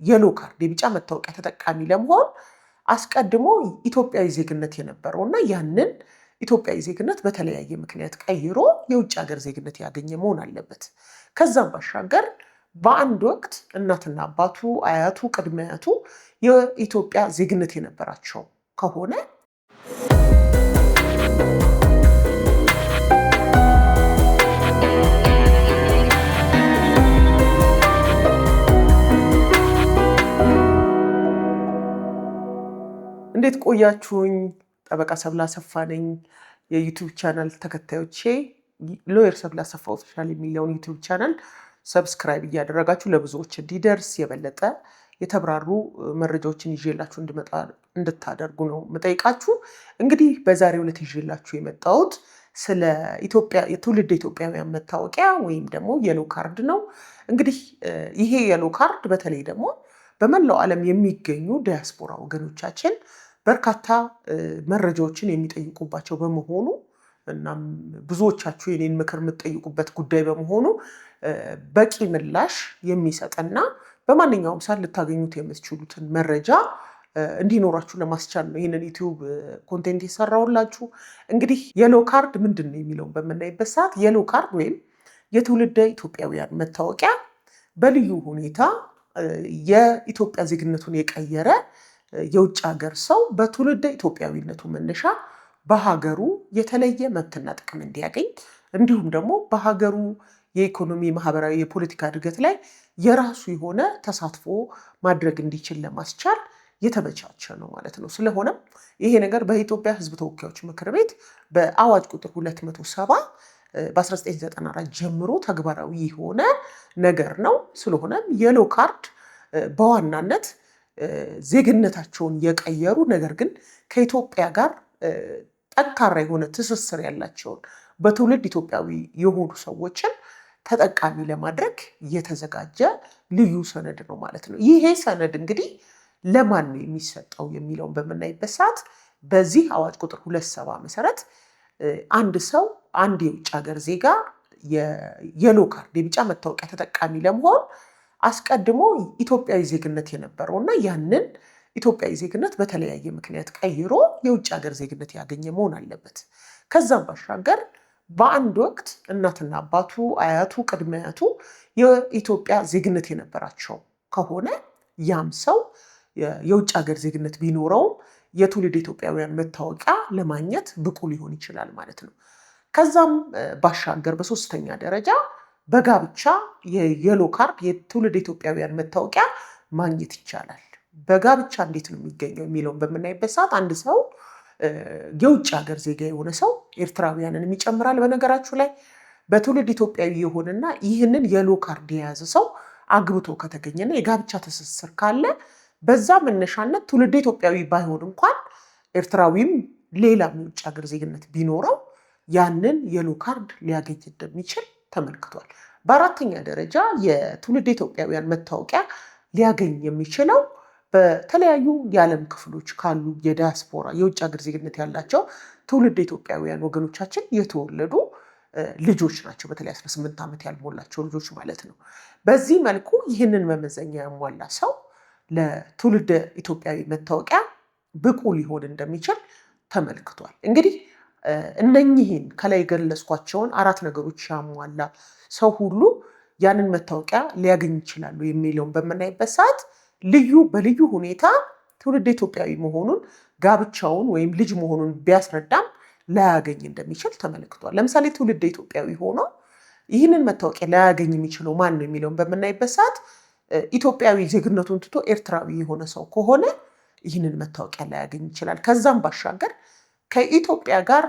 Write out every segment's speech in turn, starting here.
የሎ ካርድ የቢጫ መታወቂያ ተጠቃሚ ለመሆን አስቀድሞ ኢትዮጵያዊ ዜግነት የነበረውና ያንን ኢትዮጵያዊ ዜግነት በተለያየ ምክንያት ቀይሮ የውጭ ሀገር ዜግነት ያገኘ መሆን አለበት። ከዛም ባሻገር በአንድ ወቅት እናትና አባቱ፣ አያቱ፣ ቅድመ አያቱ የኢትዮጵያ ዜግነት የነበራቸው ከሆነ እንዴት ቆያችሁኝ? ጠበቃ ሰብለ አሰፋ ነኝ። የዩቲዩብ ቻናል ተከታዮቼ ሎየር ሰብለ አሰፋ ኦፊሻል የሚለውን ዩቲዩብ ቻናል ሰብስክራይብ እያደረጋችሁ ለብዙዎች እንዲደርስ የበለጠ የተብራሩ መረጃዎችን ይዤላችሁ እንድታደርጉ ነው የምጠይቃችሁ። እንግዲህ በዛሬው ዕለት ይዤላችሁ የመጣሁት ስለ ኢትዮጵያ የትውልድ ኢትዮጵያውያን መታወቂያ ወይም ደግሞ የሎ ካርድ ነው። እንግዲህ ይሄ የሎ ካርድ በተለይ ደግሞ በመላው ዓለም የሚገኙ ዲያስፖራ ወገኖቻችን በርካታ መረጃዎችን የሚጠይቁባቸው በመሆኑ እናም ብዙዎቻችሁ የኔን ምክር የምትጠይቁበት ጉዳይ በመሆኑ በቂ ምላሽ የሚሰጥና በማንኛውም ሰዓት ልታገኙት የምትችሉትን መረጃ እንዲኖራችሁ ለማስቻል ነው ይህንን ዩቲዩብ ኮንቴንት የሰራሁላችሁ። እንግዲህ የሎ ካርድ ምንድን ነው የሚለውን በምናይበት ሰዓት የሎ ካርድ ወይም የትውልደ ኢትዮጵያውያን መታወቂያ በልዩ ሁኔታ የኢትዮጵያ ዜግነቱን የቀየረ የውጭ ሀገር ሰው በትውልደ ኢትዮጵያዊነቱ መነሻ በሀገሩ የተለየ መብትና ጥቅም እንዲያገኝ እንዲሁም ደግሞ በሀገሩ የኢኮኖሚ፣ ማህበራዊ፣ የፖለቲካ እድገት ላይ የራሱ የሆነ ተሳትፎ ማድረግ እንዲችል ለማስቻል የተመቻቸ ነው ማለት ነው። ስለሆነም ይሄ ነገር በኢትዮጵያ ሕዝብ ተወካዮች ምክር ቤት በአዋጅ ቁጥር 270 በ1994 ጀምሮ ተግባራዊ የሆነ ነገር ነው። ስለሆነም የሎ ካርድ በዋናነት ዜግነታቸውን የቀየሩ ነገር ግን ከኢትዮጵያ ጋር ጠንካራ የሆነ ትስስር ያላቸውን በትውልድ ኢትዮጵያዊ የሆኑ ሰዎችን ተጠቃሚ ለማድረግ የተዘጋጀ ልዩ ሰነድ ነው ማለት ነው። ይሄ ሰነድ እንግዲህ ለማን ነው የሚሰጠው የሚለውን በምናይበት ሰዓት በዚህ አዋጅ ቁጥር 270 መሰረት አንድ ሰው አንድ የውጭ ሀገር ዜጋ የሎ ካርድ የቢጫ መታወቂያ ተጠቃሚ ለመሆን አስቀድሞ ኢትዮጵያዊ ዜግነት የነበረውና ያንን ኢትዮጵያዊ ዜግነት በተለያየ ምክንያት ቀይሮ የውጭ ሀገር ዜግነት ያገኘ መሆን አለበት። ከዛም ባሻገር በአንድ ወቅት እናትና አባቱ፣ አያቱ፣ ቅድመ አያቱ የኢትዮጵያ ዜግነት የነበራቸው ከሆነ ያም ሰው የውጭ ሀገር ዜግነት ቢኖረውም የትውልድ ኢትዮጵያውያን መታወቂያ ለማግኘት ብቁ ሊሆን ይችላል ማለት ነው። ከዛም ባሻገር በሶስተኛ ደረጃ በጋብቻ የየሎ ካርድ የትውልድ ኢትዮጵያውያን መታወቂያ ማግኘት ይቻላል። በጋብቻ እንዴት ነው የሚገኘው የሚለውን በምናይበት ሰዓት አንድ ሰው የውጭ ሀገር ዜጋ የሆነ ሰው ኤርትራውያንን ይጨምራል። በነገራችሁ ላይ በትውልድ ኢትዮጵያዊ የሆነና ይህንን የሎ ካርድ የያዘ ሰው አግብቶ ከተገኘና የጋብቻ ትስስር ካለ በዛ መነሻነት ትውልድ ኢትዮጵያዊ ባይሆን እንኳን ኤርትራዊም ሌላም የውጭ ሀገር ዜግነት ቢኖረው ያንን የሎ ካርድ ሊያገኝ እንደሚችል ተመልክቷል። በአራተኛ ደረጃ የትውልድ ኢትዮጵያውያን መታወቂያ ሊያገኝ የሚችለው በተለያዩ የዓለም ክፍሎች ካሉ የዲያስፖራ የውጭ ሀገር ዜግነት ያላቸው ትውልድ ኢትዮጵያውያን ወገኖቻችን የተወለዱ ልጆች ናቸው። በተለይ 18 ዓመት ያልሞላቸው ልጆች ማለት ነው። በዚህ መልኩ ይህንን መመዘኛ ያሟላ ሰው ለትውልድ ኢትዮጵያዊ መታወቂያ ብቁ ሊሆን እንደሚችል ተመልክቷል። እንግዲህ እነኚህን ከላይ የገለጽኳቸውን አራት ነገሮች ያሟላ ሰው ሁሉ ያንን መታወቂያ ሊያገኝ ይችላሉ የሚለውን በምናይበት ሰዓት በልዩ ሁኔታ ትውልድ ኢትዮጵያዊ መሆኑን ጋብቻውን ወይም ልጅ መሆኑን ቢያስረዳም ላያገኝ እንደሚችል ተመልክቷል። ለምሳሌ ትውልድ ኢትዮጵያዊ ሆኖ ይህንን መታወቂያ ላያገኝ የሚችለው ማን ነው የሚለውን በምናይበት ሰዓት ኢትዮጵያዊ ዜግነቱን ትቶ ኤርትራዊ የሆነ ሰው ከሆነ ይህንን መታወቂያ ላያገኝ ይችላል። ከዛም ባሻገር ከኢትዮጵያ ጋር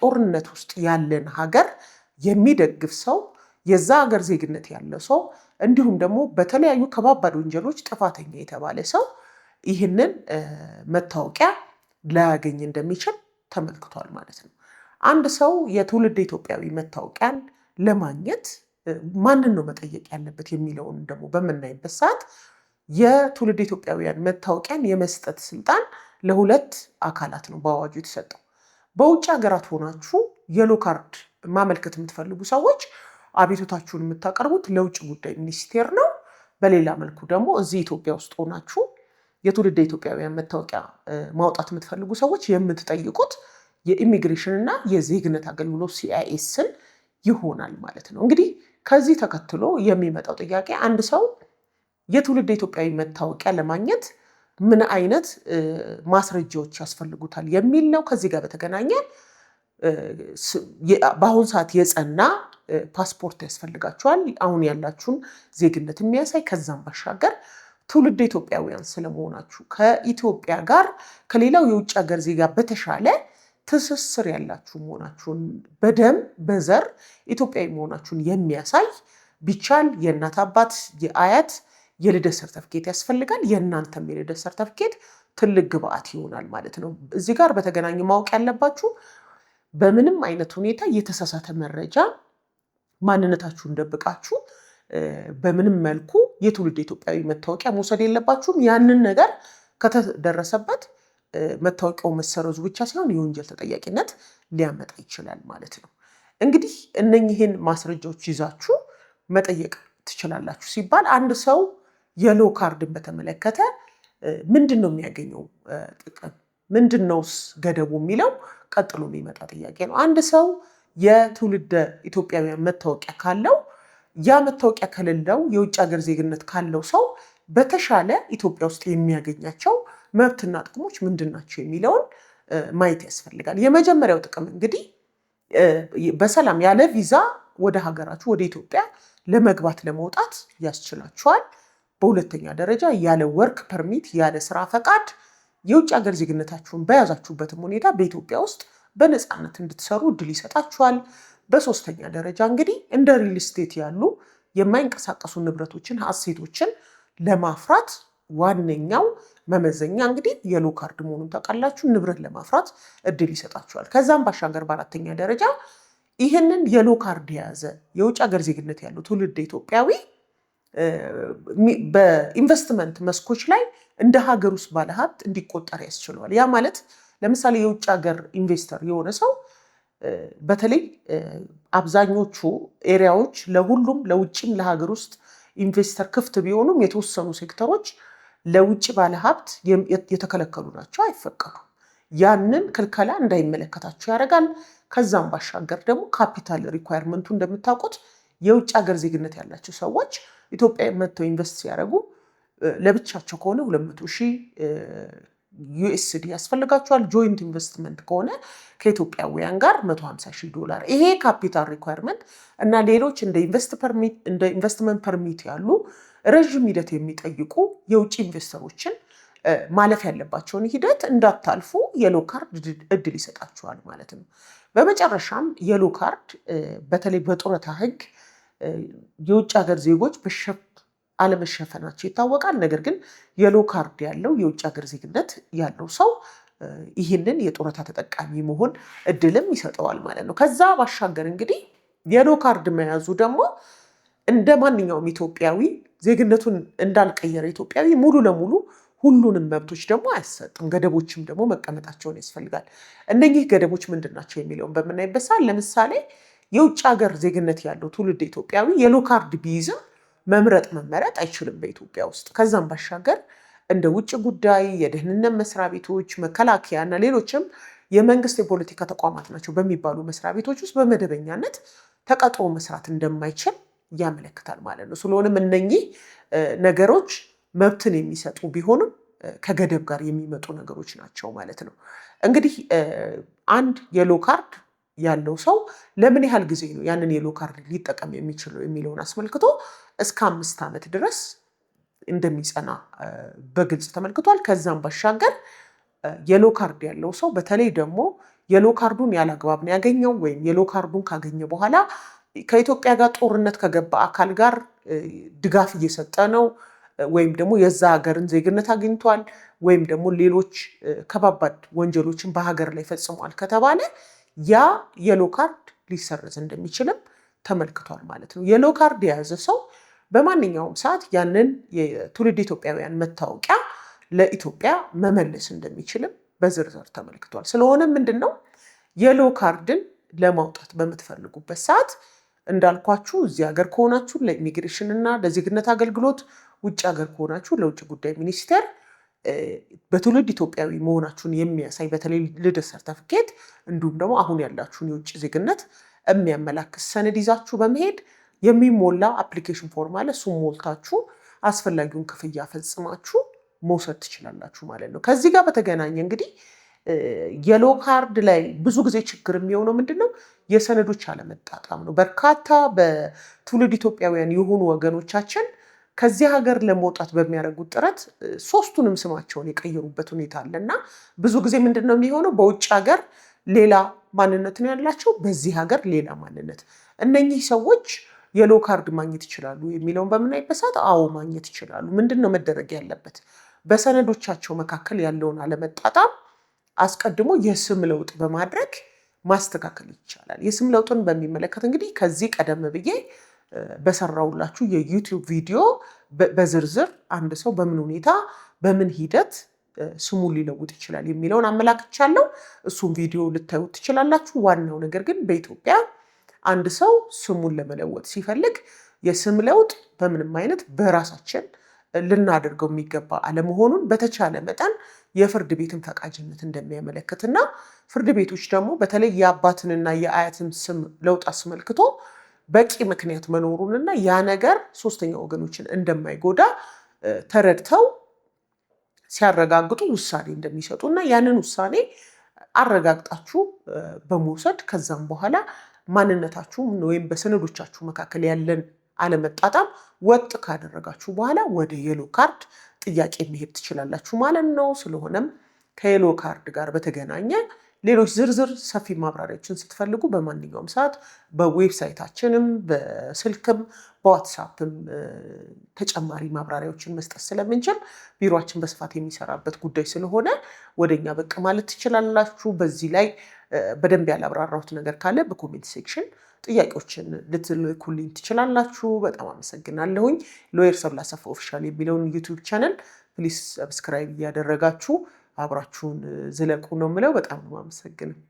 ጦርነት ውስጥ ያለን ሀገር የሚደግፍ ሰው፣ የዛ ሀገር ዜግነት ያለ ሰው እንዲሁም ደግሞ በተለያዩ ከባባድ ወንጀሎች ጥፋተኛ የተባለ ሰው ይህንን መታወቂያ ላያገኝ እንደሚችል ተመልክቷል ማለት ነው። አንድ ሰው የትውልድ ኢትዮጵያዊ መታወቂያን ለማግኘት ማንን ነው መጠየቅ ያለበት የሚለውን ደግሞ በምናይበት ሰዓት የትውልድ ኢትዮጵያውያን መታወቂያን የመስጠት ስልጣን ለሁለት አካላት ነው በአዋጁ የተሰጠው። በውጭ ሀገራት ሆናችሁ የሎ ካርድ ማመልከት የምትፈልጉ ሰዎች አቤቱታችሁን የምታቀርቡት ለውጭ ጉዳይ ሚኒስቴር ነው። በሌላ መልኩ ደግሞ እዚህ ኢትዮጵያ ውስጥ ሆናችሁ የትውልደ ኢትዮጵያውያን መታወቂያ ማውጣት የምትፈልጉ ሰዎች የምትጠይቁት የኢሚግሬሽን እና የዜግነት አገልግሎት ሲአይኤስን ይሆናል ማለት ነው። እንግዲህ ከዚህ ተከትሎ የሚመጣው ጥያቄ አንድ ሰው የትውልደ ኢትዮጵያዊ መታወቂያ ለማግኘት ምን አይነት ማስረጃዎች ያስፈልጉታል የሚል ነው። ከዚህ ጋር በተገናኘ በአሁን ሰዓት የጸና ፓስፖርት ያስፈልጋቸዋል፣ አሁን ያላችሁን ዜግነት የሚያሳይ ከዛም ባሻገር ትውልደ ኢትዮጵያውያን ስለመሆናችሁ ከኢትዮጵያ ጋር ከሌላው የውጭ ሀገር ዜጋ በተሻለ ትስስር ያላችሁ መሆናችሁን በደም በዘር ኢትዮጵያዊ መሆናችሁን የሚያሳይ ቢቻል የእናት አባት የአያት የልደት ሰርተፍኬት ያስፈልጋል። የእናንተም የልደት ሰርተፍኬት ትልቅ ግብአት ይሆናል ማለት ነው። እዚህ ጋር በተገናኘ ማወቅ ያለባችሁ በምንም አይነት ሁኔታ የተሳሳተ መረጃ ማንነታችሁን ደብቃችሁ በምንም መልኩ የትውልድ ኢትዮጵያዊ መታወቂያ መውሰድ የለባችሁም። ያንን ነገር ከተደረሰበት መታወቂያው መሰረዙ ብቻ ሳይሆን የወንጀል ተጠያቂነት ሊያመጣ ይችላል ማለት ነው። እንግዲህ እነኚህን ማስረጃዎች ይዛችሁ መጠየቅ ትችላላችሁ ሲባል አንድ ሰው የሎ ካርድን በተመለከተ ምንድን ነው የሚያገኘው ጥቅም፣ ምንድን ነውስ ገደቡ የሚለው ቀጥሎ የሚመጣ ጥያቄ ነው። አንድ ሰው የትውልደ ኢትዮጵያውያን መታወቂያ ካለው ያ መታወቂያ ከሌለው የውጭ ሀገር ዜግነት ካለው ሰው በተሻለ ኢትዮጵያ ውስጥ የሚያገኛቸው መብትና ጥቅሞች ምንድን ናቸው የሚለውን ማየት ያስፈልጋል። የመጀመሪያው ጥቅም እንግዲህ በሰላም ያለ ቪዛ ወደ ሀገራችሁ ወደ ኢትዮጵያ ለመግባት ለመውጣት ያስችላችኋል። በሁለተኛ ደረጃ ያለ ወርክ ፐርሚት ያለ ስራ ፈቃድ የውጭ ሀገር ዜግነታችሁን በያዛችሁበትም ሁኔታ በኢትዮጵያ ውስጥ በነፃነት እንድትሰሩ እድል ይሰጣችኋል። በሶስተኛ ደረጃ እንግዲህ እንደ ሪል ስቴት ያሉ የማይንቀሳቀሱ ንብረቶችን ሀሴቶችን ለማፍራት ዋነኛው መመዘኛ እንግዲህ የሎ ካርድ መሆኑን ታውቃላችሁ። ንብረት ለማፍራት እድል ይሰጣችኋል። ከዛም ባሻገር በአራተኛ ደረጃ ይህንን የሎ ካርድ የያዘ የውጭ ሀገር ዜግነት ያለው ትውልድ ኢትዮጵያዊ በኢንቨስትመንት መስኮች ላይ እንደ ሀገር ውስጥ ባለሀብት እንዲቆጠር ያስችለዋል። ያ ማለት ለምሳሌ የውጭ ሀገር ኢንቨስተር የሆነ ሰው በተለይ አብዛኞቹ ኤሪያዎች ለሁሉም ለውጭም ለሀገር ውስጥ ኢንቨስተር ክፍት ቢሆኑም የተወሰኑ ሴክተሮች ለውጭ ባለሀብት የተከለከሉ ናቸው፣ አይፈቀዱም። ያንን ክልከላ እንዳይመለከታቸው ያደርጋል። ከዛም ባሻገር ደግሞ ካፒታል ሪኳየርመንቱ እንደምታውቁት የውጭ ሀገር ዜግነት ያላቸው ሰዎች ኢትዮጵያ መጥተው ኢንቨስት ሲያደርጉ ለብቻቸው ከሆነ 200,000 ዩኤስዲ ያስፈልጋቸዋል። ጆይንት ኢንቨስትመንት ከሆነ ከኢትዮጵያውያን ጋር $150,000። ይሄ ካፒታል ሪኳየርመንት እና ሌሎች እንደ ኢንቨስትመንት ፐርሚት ያሉ ረዥም ሂደት የሚጠይቁ የውጭ ኢንቨስተሮችን ማለፍ ያለባቸውን ሂደት እንዳታልፉ የሎ ካርድ እድል ይሰጣችኋል ማለት ነው። በመጨረሻም የሎ ካርድ በተለይ በጡረታ ሕግ የውጭ ሀገር ዜጎች አለመሸፈናቸው ይታወቃል። ነገር ግን የሎ ካርድ ያለው የውጭ ሀገር ዜግነት ያለው ሰው ይህንን የጡረታ ተጠቃሚ መሆን እድልም ይሰጠዋል ማለት ነው። ከዛ ባሻገር እንግዲህ የሎ ካርድ መያዙ ደግሞ እንደ ማንኛውም ኢትዮጵያዊ ዜግነቱን እንዳልቀየረ ኢትዮጵያዊ ሙሉ ለሙሉ ሁሉንም መብቶች ደግሞ አያሰጥም። ገደቦችም ደግሞ መቀመጣቸውን ያስፈልጋል። እነኚህ ገደቦች ምንድን ናቸው የሚለውን በምናይበት ሰዓት ለምሳሌ የውጭ ሀገር ዜግነት ያለው ትውልድ ኢትዮጵያዊ የሎ ካርድ ቢይዝም መምረጥ መመረጥ አይችልም በኢትዮጵያ ውስጥ። ከዛም ባሻገር እንደ ውጭ ጉዳይ፣ የደህንነት መስሪያ ቤቶች፣ መከላከያ እና ሌሎችም የመንግስት የፖለቲካ ተቋማት ናቸው በሚባሉ መስሪያ ቤቶች ውስጥ በመደበኛነት ተቀጥሮ መስራት እንደማይችል ያመለክታል ማለት ነው። ስለሆነም እነኚህ ነገሮች መብትን የሚሰጡ ቢሆንም ከገደብ ጋር የሚመጡ ነገሮች ናቸው ማለት ነው። እንግዲህ አንድ የሎ ካርድ ያለው ሰው ለምን ያህል ጊዜ ነው ያንን የሎ ካርድ ሊጠቀም የሚችለው የሚለውን አስመልክቶ እስከ 5 ዓመት ድረስ እንደሚጸና በግልጽ ተመልክቷል። ከዛም ባሻገር የሎ ካርድ ያለው ሰው በተለይ ደግሞ የሎ ካርዱን ያላግባብ ነው ያገኘው ወይም የሎ ካርዱን ካገኘ በኋላ ከኢትዮጵያ ጋር ጦርነት ከገባ አካል ጋር ድጋፍ እየሰጠ ነው ወይም ደግሞ የዛ ሀገርን ዜግነት አግኝቷል ወይም ደግሞ ሌሎች ከባባድ ወንጀሎችን በሀገር ላይ ፈጽሟል ከተባለ ያ የሎ ካርድ ሊሰረዝ እንደሚችልም ተመልክቷል ማለት ነው። የሎ ካርድ የያዘ ሰው በማንኛውም ሰዓት ያንን የትውልድ ኢትዮጵያውያን መታወቂያ ለኢትዮጵያ መመለስ እንደሚችልም በዝርዝር ተመልክቷል። ስለሆነ ምንድነው የሎ ካርድን ለማውጣት በምትፈልጉበት ሰዓት እንዳልኳችሁ እዚህ ሀገር ከሆናችሁ ለኢሚግሬሽን እና ለዜግነት አገልግሎት ውጭ ሀገር ከሆናችሁ ለውጭ ጉዳይ ሚኒስቴር በትውልድ ኢትዮጵያዊ መሆናችሁን የሚያሳይ በተለይ ልደት ሰርተፍኬት እንዲሁም ደግሞ አሁን ያላችሁን የውጭ ዜግነት የሚያመላክት ሰነድ ይዛችሁ በመሄድ የሚሞላ አፕሊኬሽን ፎርም አለ። እሱም ሞልታችሁ አስፈላጊውን ክፍያ ፈጽማችሁ መውሰድ ትችላላችሁ ማለት ነው። ከዚህ ጋር በተገናኘ እንግዲህ የሎ ካርድ ላይ ብዙ ጊዜ ችግር የሚሆነው ምንድነው? የሰነዶች አለመጣጣም ነው። በርካታ በትውልድ ኢትዮጵያውያን የሆኑ ወገኖቻችን ከዚህ ሀገር ለመውጣት በሚያደርጉት ጥረት ሶስቱንም ስማቸውን የቀየሩበት ሁኔታ አለ እና ብዙ ጊዜ ምንድነው የሚሆነው? በውጭ ሀገር ሌላ ማንነት ነው ያላቸው፣ በዚህ ሀገር ሌላ ማንነት። እነኚህ ሰዎች የሎ ካርድ ማግኘት ይችላሉ የሚለውን በምናይበት ሰዓት አዎ ማግኘት ይችላሉ። ምንድነው መደረግ ያለበት? በሰነዶቻቸው መካከል ያለውን አለመጣጣም አስቀድሞ የስም ለውጥ በማድረግ ማስተካከል ይቻላል። የስም ለውጥን በሚመለከት እንግዲህ ከዚህ ቀደም ብዬ በሰራውላችሁ የዩቲዩብ ቪዲዮ በዝርዝር አንድ ሰው በምን ሁኔታ በምን ሂደት ስሙን ሊለውጥ ይችላል የሚለውን አመላክቻለሁ። እሱም ቪዲዮ ልታዩት ትችላላችሁ። ዋናው ነገር ግን በኢትዮጵያ አንድ ሰው ስሙን ለመለወጥ ሲፈልግ የስም ለውጥ በምንም አይነት በራሳችን ልናደርገው የሚገባ አለመሆኑን በተቻለ መጠን የፍርድ ቤትን ፈቃጅነት እንደሚያመለክትና ፍርድ ቤቶች ደግሞ በተለይ የአባትንና የአያትን ስም ለውጥ አስመልክቶ በቂ ምክንያት መኖሩንና ያ ነገር ሶስተኛ ወገኖችን እንደማይጎዳ ተረድተው ሲያረጋግጡ ውሳኔ እንደሚሰጡና ያንን ውሳኔ አረጋግጣችሁ በመውሰድ ከዛም በኋላ ማንነታችሁ ወይም በሰነዶቻችሁ መካከል ያለን አለመጣጣም ወጥ ካደረጋችሁ በኋላ ወደ የሎ ካርድ ጥያቄ መሄድ ትችላላችሁ ማለት ነው። ስለሆነም ከየሎ ካርድ ጋር በተገናኘ ሌሎች ዝርዝር ሰፊ ማብራሪያዎችን ስትፈልጉ በማንኛውም ሰዓት በዌብሳይታችንም በስልክም በዋትሳፕም ተጨማሪ ማብራሪያዎችን መስጠት ስለምንችል ቢሮአችን በስፋት የሚሰራበት ጉዳይ ስለሆነ ወደኛ ብቅ ማለት ትችላላችሁ። በዚህ ላይ በደንብ ያላብራራሁት ነገር ካለ በኮሜንት ሴክሽን ጥያቄዎችን ልትልኩልኝ ትችላላችሁ። በጣም አመሰግናለሁኝ። ሎየር ሰብለ አሰፋ ኦፊሻል የሚለውን ዩቲዩብ ቻናል ፕሊዝ ሰብስክራይብ እያደረጋችሁ አብራችሁን ዝለቁ ነው የምለው። በጣም ነው አመሰግናለሁ።